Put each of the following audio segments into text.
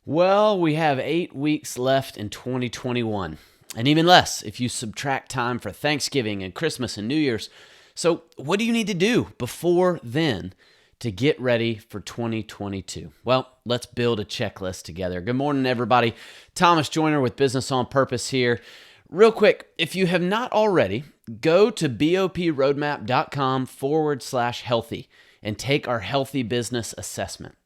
Well, we have 8 weeks left in 2021, and even less if you subtract time for Thanksgiving and Christmas and New Year's. So, what do you need to do before then to get ready for 2022? Well, let's build a checklist together. Good morning, everybody. Thomas Joyner with Business on Purpose here. Real quick, if you have not already, go to boproadmap.com/healthy and take our healthy business assessment.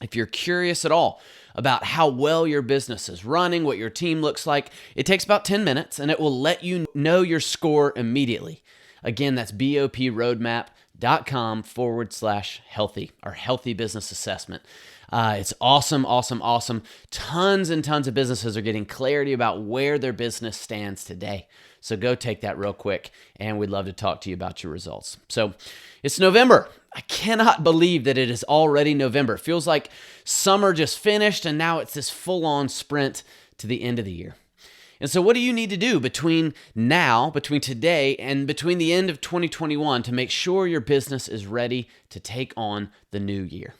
If you're curious at all about how well your business is running, what your team looks like, it takes about 10 minutes and it will let you know your score immediately. Again, that's boproadmap.com/healthy, our healthy business assessment. It's awesome. Tons and tons of businesses are getting clarity about where their business stands today. So go take that real quick, and we'd love to talk to you about your results. So it's November. I cannot believe that it is already November. It feels like summer just finished, and now it's this full-on sprint to the end of the year. And so what do you need to do between today, and between the end of 2021 to make sure your business is ready to take on the new year?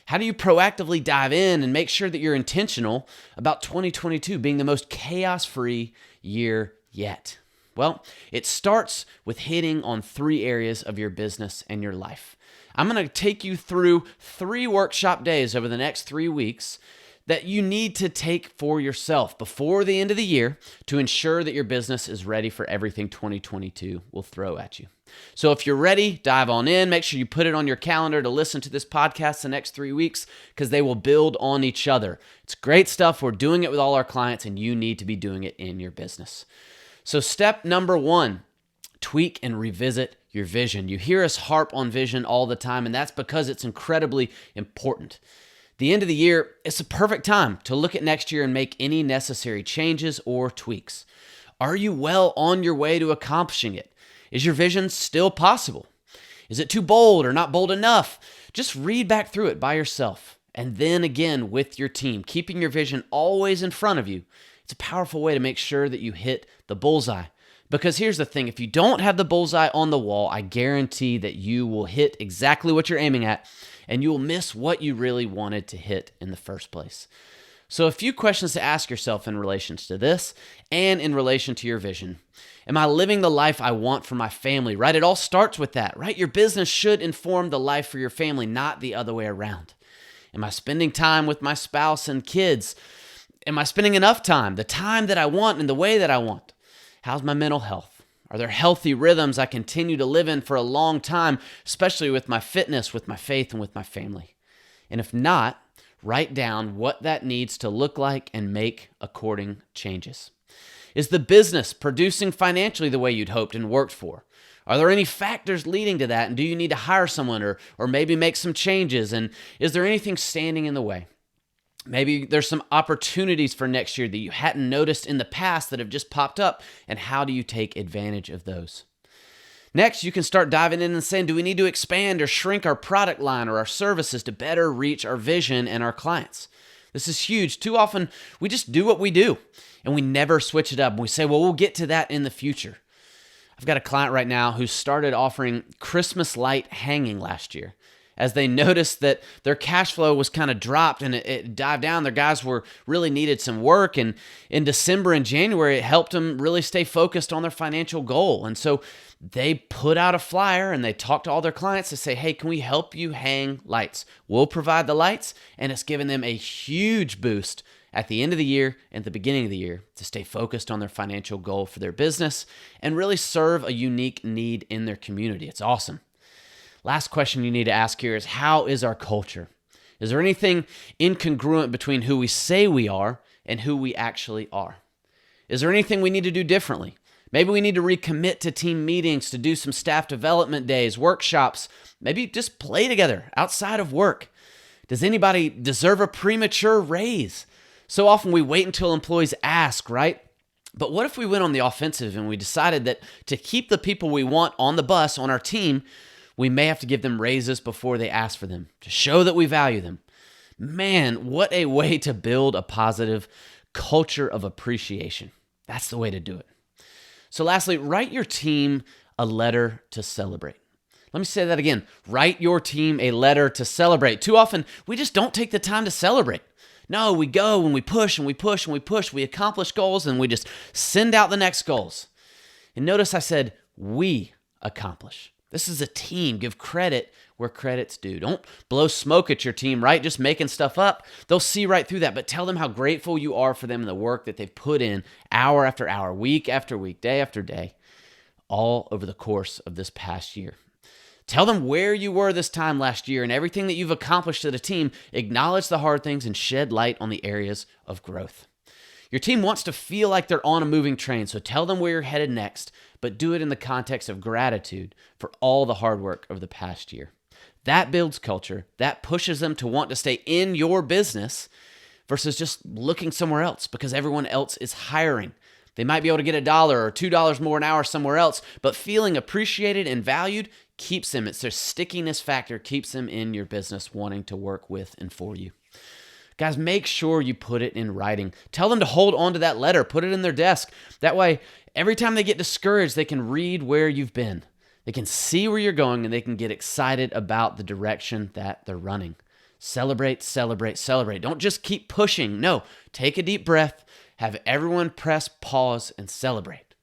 How do you proactively dive in and make sure that you're intentional about 2022 being the most chaos-free year yet? Well, it starts with hitting on 3 areas of your business and your life. I'm going to take you through 3 workshop days over the next 3 weeks that you need to take for yourself before the end of the year to ensure that your business is ready for everything 2022 will throw at you. So if you're ready, dive on in. Make sure you put it on your calendar to listen to this podcast the next 3 weeks because they will build on each other. It's great stuff. We're doing it with all our clients, and you need to be doing it in your business. So step number 1, tweak and revisit your vision. You hear us harp on vision all the time, and that's because it's incredibly important. The end of the year, it's a perfect time to look at next year and make any necessary changes or tweaks. Are you well on your way to accomplishing it? Is your vision still possible? Is it too bold or not bold enough? Just read back through it by yourself, and then again with your team, keeping your vision always in front of you. It's a powerful way to make sure that you hit the bullseye. Because here's the thing, if you don't have the bullseye on the wall, I guarantee that you will hit exactly what you're aiming at, and you will miss what you really wanted to hit in the first place. So a few questions to ask yourself in relation to this and in relation to your vision. Am I living the life I want for my family, right? It all starts with that, right? Your business should inform the life for your family, not the other way around. Am I spending time with my spouse and kids? Am I spending enough time, the time that I want in the way that I want? How's my mental health? Are there healthy rhythms I continue to live in for a long time, especially with my fitness, with my faith, and with my family? And if not, write down what that needs to look like and make according changes. Is the business producing financially the way you'd hoped and worked for? Are there any factors leading to that? And do you need to hire someone or maybe make some changes? And is there anything standing in the way? Maybe there's some opportunities for next year that you hadn't noticed in the past that have just popped up, and how do you take advantage of those? Next, you can start diving in and saying, do we need to expand or shrink our product line or our services to better reach our vision and our clients? This is huge. Too often, we just do what we do, and we never switch it up. We say, well, we'll get to that in the future. I've got a client right now who started offering Christmas light hanging last year. As they noticed that their cash flow was kind of dropped and it dived down, their guys really needed some work. And in December and January, it helped them really stay focused on their financial goal. And so they put out a flyer and they talked to all their clients to say, hey, can we help you hang lights? We'll provide the lights. And it's given them a huge boost at the end of the year and the beginning of the year to stay focused on their financial goal for their business and really serve a unique need in their community. It's awesome. Last question you need to ask here is, how is our culture? Is there anything incongruent between who we say we are and who we actually are? Is there anything we need to do differently? Maybe we need to recommit to team meetings, to do some staff development days, workshops, maybe just play together outside of work. Does anybody deserve a premature raise? So often we wait until employees ask, right? But what if we went on the offensive and we decided that to keep the people we want on the bus, on our team, we may have to give them raises before they ask for them to show that we value them. Man, what a way to build a positive culture of appreciation. That's the way to do it. So lastly, write your team a letter to celebrate. Let me say that again. Write your team a letter to celebrate. Too often, we just don't take the time to celebrate. No, we go and we push and we push and we push. We accomplish goals and we just send out the next goals. And notice I said, we accomplish. This is a team. Give credit where credit's due. Don't blow smoke at your team, right? Just making stuff up. They'll see right through that, but tell them how grateful you are for them and the work that they've put in hour after hour, week after week, day after day, all over the course of this past year. Tell them where you were this time last year and everything that you've accomplished as a team. Acknowledge the hard things and shed light on the areas of growth. Your team wants to feel like they're on a moving train, so tell them where you're headed next, but do it in the context of gratitude for all the hard work of the past year. That builds culture. That pushes them to want to stay in your business versus just looking somewhere else because everyone else is hiring. They might be able to get $1 or $2 more an hour somewhere else, but feeling appreciated and valued keeps them. It's their stickiness factor, keeps them in your business wanting to work with and for you. Guys, make sure you put it in writing. Tell them to hold on to that letter. Put it in their desk. That way, every time they get discouraged, they can read where you've been. They can see where you're going, and they can get excited about the direction that they're running. Celebrate, celebrate, celebrate. Don't just keep pushing. No, take a deep breath. Have everyone press pause and celebrate.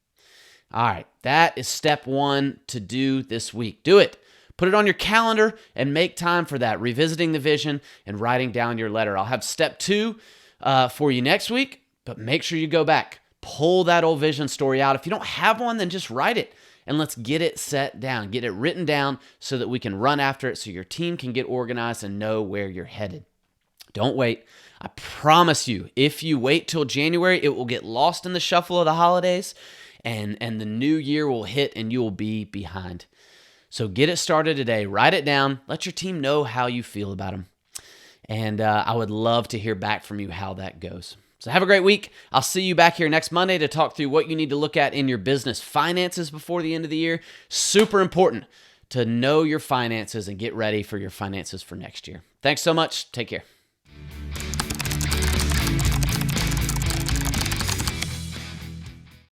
All right, that is step 1 to do this week. Do it. Put it on your calendar and make time for that, revisiting the vision and writing down your letter. I'll have step 2 for you next week, but make sure you go back. Pull that old vision story out. If you don't have one, then just write it and let's get it set down. Get it written down so that we can run after it so your team can get organized and know where you're headed. Don't wait. I promise you, if you wait till January, it will get lost in the shuffle of the holidays and the new year will hit and you will be behind. So get it started today. Write it down. Let your team know how you feel about them. And I would love to hear back from you how that goes. So have a great week. I'll see you back here next Monday to talk through what you need to look at in your business finances before the end of the year. Super important to know your finances and get ready for your finances for next year. Thanks so much. Take care.